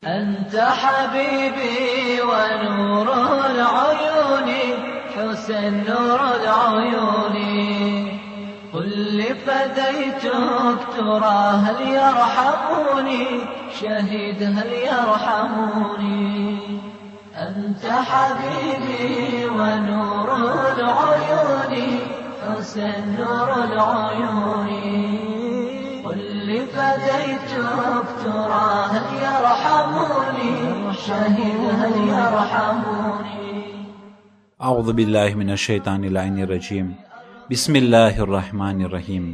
أنت حبيبي ونور العيون حسن نور العيون قل لفديتك ترى هل يرحموني شهيد هل يرحموني أنت حبيبي ونور العيون حسن نور العيون قل لفديتك ترى هل يرحموني شهيد هل يرحموني أعوذ بالله من الشیطان اللعین الرجیم بسم الله الرحمن الرحیم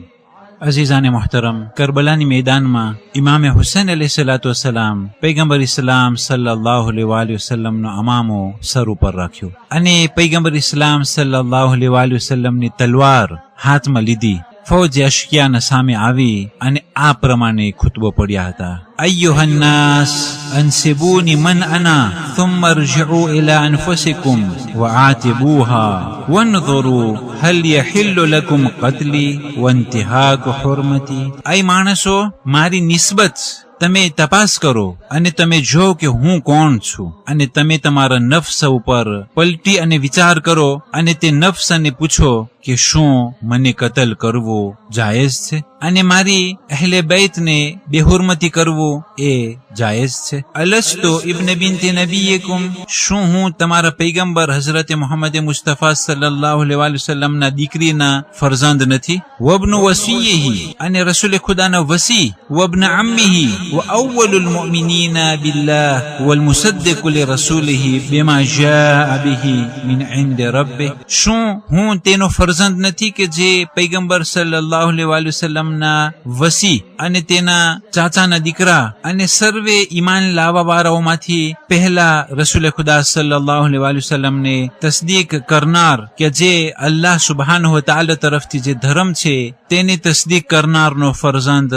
عزیزان محترم، کربલાની મેદાનમાં ઇમામે હુસૈન અલૈહિસ્સલામ પૈગંબર ઇસ્લામ સલ્લલ્લાહુ અલૈહિ વસલ્લમનો અમામો સર ઉપર રાખ્યો અને પૈગંબર ઇસ્લામ સલ્લલ્લાહુ અલૈહિ વસલ્લમની તલવાર હાથમાં લીધી. ફૌજ અશકિયાના સામે આવી અને આ પ્રમાણે ખુતબો પડ્યા હતા. અય્યુહન નાસ અનસિબૂની મન અના ثم ارجعوا إلى أنفسكم وعاتبوها وانظروا هل يحل لكم قتلي وانتهاك حرمتي. أي માણસો, મારી નિસ્બત તમે તપાસ કરો અને તમે જો કે હું કોણ છું, અને તમે તમારા નફ્સ ઉપર પલટી અને વિચાર કરો અને તે નફ્સને પૂછો કે શું મને કતલ કરવો જાયઝ છે અને મારી અહેલે બૈતને બેહુરમતી કરવું એ જાયઝ છે. અલસ્તો ઇબ્ન બિન્ત નબીયકુમ, શું હું તમારા પૈગંબર હઝરત મુહમ્મદ મુસ્તફા સલ્લલ્લાહુ અલૈહિ વસલ્લમના દીકરીના ફરઝંદ નથી? વબ્ન વસીયહી, અને રસૂલ ખુદાના વસી, વબ્ન અમ્મીહી وأول المؤمنين بالله والمصدق لرسوله بما جاء به من عند ربه. શું હું તેનો ફરઝંદ નથી કે જે પૈગંબર સલ્લલ્લાહુ અલૈહિ વસલ્લમના વસી અને તેના ચાચાના દીકરા અને સર્વે ઈમાન લાવવા વાળાઓમાંથી પહેલા રસૂલ ખુદા સલ્લલ્લાહુ અલૈહિ વસલ્લમને તસ્દીક કરનાર, કે જે અલ્લાહ સુબ્હાનહુ વ તઆલા તરફથી જે ધર્મ છે તેની તસ્દીક કરનારનો ફરઝંદ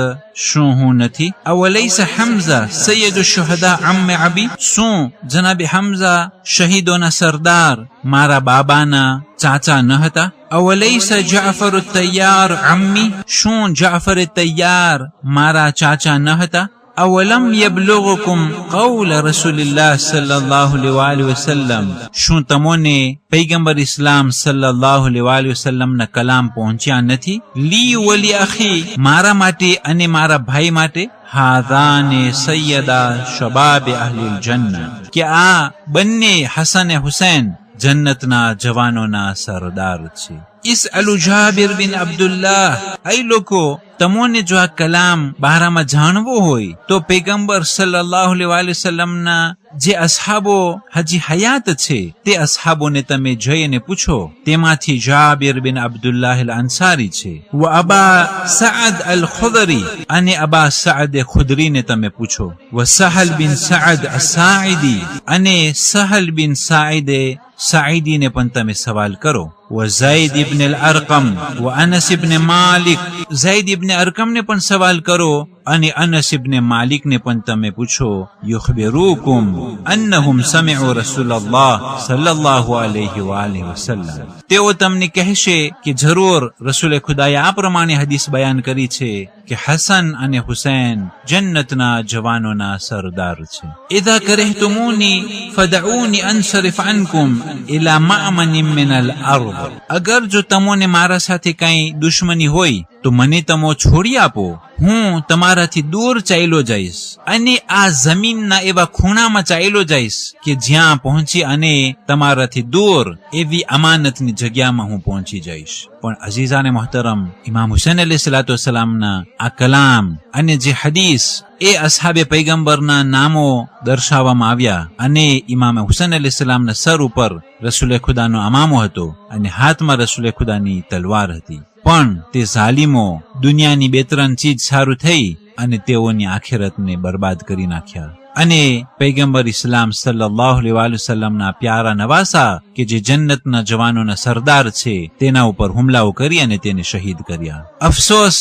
શું હું નથી? અવલૈસ હમઝા સૈયદ શુહદા અમ્મ અબી, શું જનાબે હમઝા શહીદોના સરદાર મારા બાબાના ચાચા ન હતા? અવલૈસ જાફર તૈયાર અમ્મી, શું જાફર તૈયાર મારા ચાચા ન હતા? અવલમ યબલુગકુમ કૌલ રસૂલિલ્લાહ સલ્લલ્લાહુ અલૈહિ વસલ્લમ, શું તમોને પૈગંબર ઇસ્લામ સલ્લલ્લાહુ અલૈહિ વસલ્લમના કલામ પહોંચ્યા નથી? લી વલી અખી, મારા માટે અને મારા ભાઈ માટે, હાદાને સૈયદા શબાબ અહલિલ જન્નહ, કે આ બંને હસન હુસૈન જન્નતના જવાનોના સરદાર છે. ઇસ અલુ જાબિર બિન અબ્દુલ્લાહ, એ લોકો તમોને જો આ કલામ બારામાં જાણવો હોય તો પૈગંબર સલ્લલ્લાહુ અલૈહિ વસલ્લમના જે અસહાબો હજી હયાત છે તે અસહાબોને તમે જઈને પૂછો. તેમાંથી જાબિર બિન અબ્દુલ્લાહ અલ અંસારી છે. વ અબા સઅદ અલ ખુદરી, અને અબા સઅદ ખુદરીને તમે પૂછો. વ સહલ બિન સઅદ અસાઇદી, અને સહલ બિન સાઇદીને પણ તમે સવાલ કરો. વ ઝૈદ ઇબ્ન અલ અરકમ વ અનસ ઇબ્ન માલિક, ઝૈદ ઇબ્ન અરકમને પણ સવાલ કરો અને અનસ ઇબ્ન માલિકને પણ તમે પૂછો. યુખબિરુકુમ અન્નહુમ સમિઉ રસૂલલ્લાહ સલ્લલ્લાહુ અલૈહિ વસલ્લમ, તેઓ તમને કહેશે કે જરૂર રસૂલે ખુદાએ આ પ્રમાણે હદીસ બયાન કરી છે કે હસન અને હુસૈન જન્નતના જવાનોના સરદાર છે. ઇધા કરહતુમૂની ફદઉની અનસરિફ અનકુમ ઇલા મઅમનિન મિન અલ અર્દ, અગર જો તમોને મારા સાથે કઈ દુશ્મની હોય તો મને તમો છોડી આપો, હું તમારાથી દૂર ચાલ્યો જઈશ અને આ જમીનના એવા ખૂણામાં ચાલ્યો જઈશ કે જ્યાં પહોંચી અને તમારાથી દૂર એવી અમાનતની જગ્યામાં હું પહોંચી જઈશ. પણ અઝીઝાને મહોતરમ, ઇમામ હુસૈન અલૈહિસ્સલામના આ કલામ અને જે હદીસ એ અસહાબે પૈગંબરના નામો દર્શાવવામાં આવ્યા અને ઇમામ હુસૈન અલૈહિસ્સલામના સર ઉપર રસૂલે ખુદાનો અમામો હતો અને હાથમાં રસૂલે ખુદાની તલવાર હતી. પણ તે ઝાલિમો દુનિયાની બે ત્રણ ચીજ સારું થઈ અને તેઓની આખિરતને બરબાદ કરી નાખ્યા. અને પૈગંબર ઇસ્લામ સલ્લલ્લાહુ અલૈહિ વસલ્લમના પ્યારા નવાસા કે જે જન્નતના જવાનોના સરદાર છે તેના ઉપર હુમલાઓ કરી અને તેને શહીદ કર્યા. અફસોસ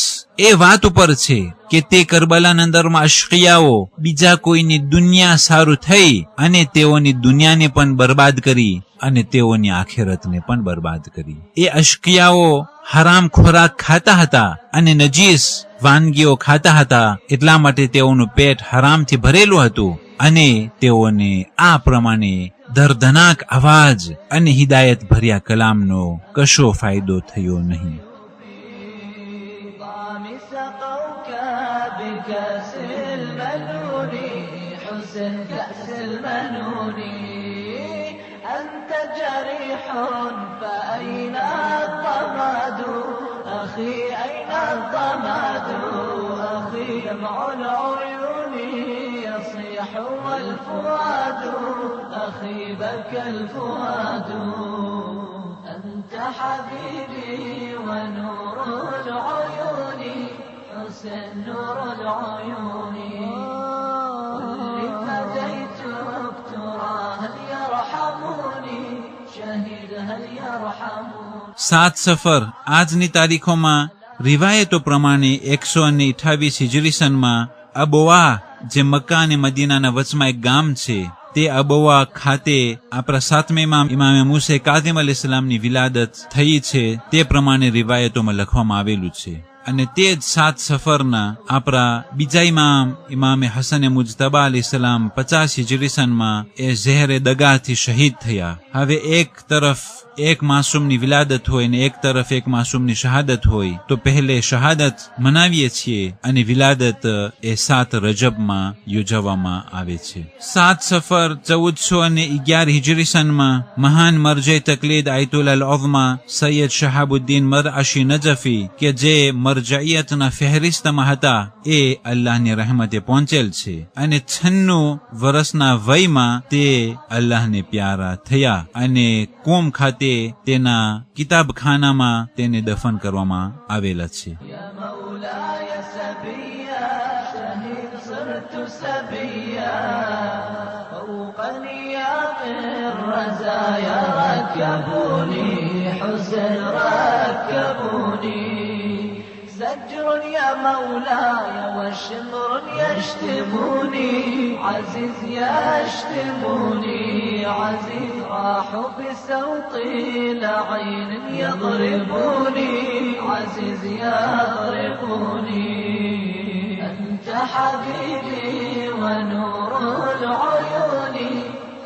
એ વાત ઉપર છે કે તે કરબલાના અંદરમાં અશકિયાઓ બીજા કોઈની દુનિયા સારું થઈ અને તેઓની દુનિયાને પણ બરબાદ કરી અને તેઓની આખિરતને પણ બરબાદ કરી. એ અશકિયાઓ હરામ ખોરાક ખાતા હતા અને નજીસ વાનગીઓ ખાતા હતા, એટલા માટે તેઓનું પેટ હરામથી ભરેલું હતું અને તેઓને આ પ્રમાણે દર્દનાક અવાજ અને હિદાયત ભર્યા કલામનો કશો ફાયદો થયો નહીં. كأس المنون أنت جريح فأين الضماد أخي أين الضماد أخي دمع العيون يصيح والفؤاد أخي بكى الفؤاد أنت حبيبي ونور العيون حسن نور العيون فديتك ترى هل يرحموني شهيد هل يرحموني. 7 સફર આજની તારીખોમાં રિવાયતો પ્રમાણે 128 હિજરી સનમાં અબોવા, જે મક્કા અને મદીનાના વચમાં એક ગામ છે, તે અબોવા ખાતે આપણા 7મા ઇમામે મૂસે કાઝિમ અલૈહિસ્સલામની વિલાદત થઈ છે, તે પ્રમાણે રિવાયતોમાં લખવામાં આવેલું છે. અને તે જ 7 સફરના આપણા બીજા ઇમામે હસન મુજતબા અલૈહિસ્સલામ 50 હિજરી સનમાં એ ઝેરે દગાથી શહીદ થયા. હવે એક તરફ એક માસૂમની વિલાદત હોય ને એક તરફ એક માસૂમની શહાદત હોય, તો પહેલે શહાદત મનાવીએ છીએ અને વિલાદત એ 7 રજબમાં યોજવામાં આવે છે. 7 સફર 1411 હિજરી સનમાં મહાન મરજે તકલીદ આયતુલ અલ-ઉઝમા સૈયદ શહાબુદ્દીન મરઅશી નજફી, કે જે મરજઈયતના ફહેરિસ્તમાં હતા, એ અલ્લાહની રહેમતે પહોંચેલ છે અને 96 વર્ષના વયમાં તે અલ્લાહને પ્યારા થયા અને કોમ ખાતે તેના કિતાબખાનામાં તેને દફન કરવામાં આવેલા છે. زجر يا مولاي وشمر يشتموني عزيز يشتموني عزيز راح بسوطي لعين يضربوني عزيز يضربوني أنت حبيبي ونور العيون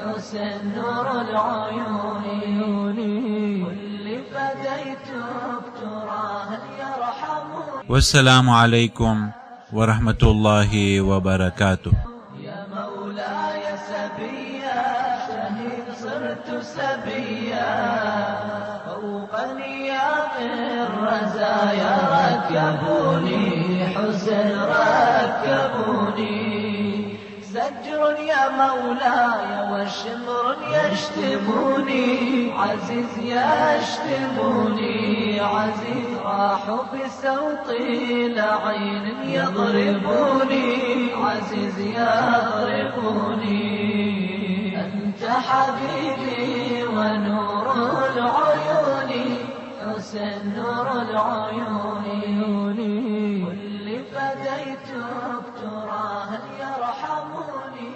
حسن نور العيون كل فديتك ترى هل يرحمون. والسلام عليكم ورحمة الله وبركاته. يا مولاي سبيا شهيد صرت سبيا فوق نيام الرزايا ركبوني حسن ركبوني زجر يا مولاي وشمر يشتموني عزيز يشتموني عزيز راح بسوطي لعين يضربوني عزيز يضربوني أنت حبيبي ونور العيون حسن نور العيون كل فديتك ترى هل يرحموني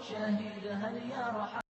شهيد هل يرحموني.